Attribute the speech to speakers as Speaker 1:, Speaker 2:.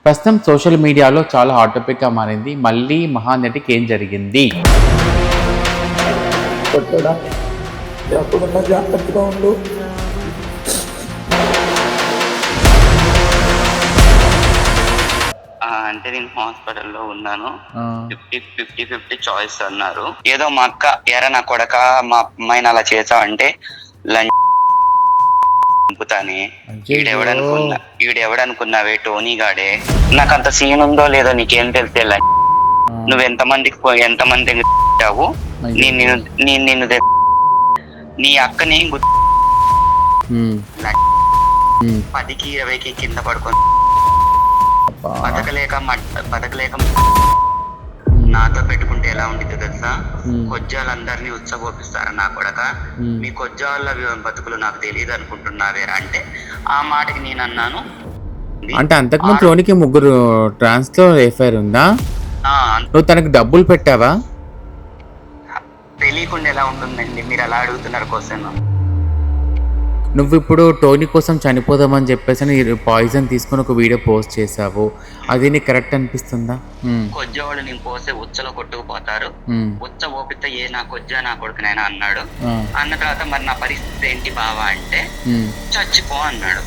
Speaker 1: ప్రస్తుతం సోషల్ మీడియాలో చాలా హాట్ టాపిక్గా మారింది. మళ్ళీ మహానటికి ఏం జరిగింది?
Speaker 2: కొట్టడా ఎప్పుడున్నా జాగ్రత్తగా ఉండు.
Speaker 3: అంటే నేను హాస్పిటల్లో ఉన్నాను. 50-50 చాయిస్ అన్నారు. ఏదో మా అక్క ఎరా నా కొడక మా అమ్మాయిని అలా చేసావంటే లంపుతానే ఈడెవడనుకున్నావే టోనీ గాడే. నాకు అంత సీన్ ఉందో లేదో నీకేం తెలిసే నువ్వు ఎంతమందికి ఎంతమందివు నిన్ను నీ అక్కని 10కి 20కి కింద పడుకొని బతకలేక నాతో పెట్టుకుంటే ఎలా ఉండిద్దో తెలుసా? కొజ్జాలందరినీ ఉచ్చబోపిస్తారా నా కొడక? మీ కొజ్జాల బతుకులు నాకు తెలియదు అనుకుంటున్నావేరా అంటే ఆ మాటకి నేను అన్నాను.
Speaker 1: అంటే అంతకుముందు టోనీకి 3 ట్రాన్స్ లో ఎఫ్ఐఆర్ ఉందా? నువ్వు తనకి డబ్బులు పెట్టావా?
Speaker 3: తెలియకుండా ఎలా ఉంటుందండి? మీరు అలా అడుగుతున్నారు క్వశ్చన్.
Speaker 1: నువ్వు ఇప్పుడు టోనీ కోసం చనిపోదామని చెప్పేసి పాయిజన్ తీసుకొని ఒక వీడియో పోస్ట్ చేసావు. అది నీకు కరెక్ట్ అనిపిస్తుందా?
Speaker 3: కొజ్జవాళ్ళు నేను పోస్తే ఉచ్చలో కొట్టుకుపోతారు. ఉచ్చ ఓపిత ఏ నా కొజ్జా నా కొడుకునైనా అన్నాడు. అన్న తర్వాత మరి నా పరిస్థితి ఏంటి బావా అంటే చచ్చిపో అన్నాడు.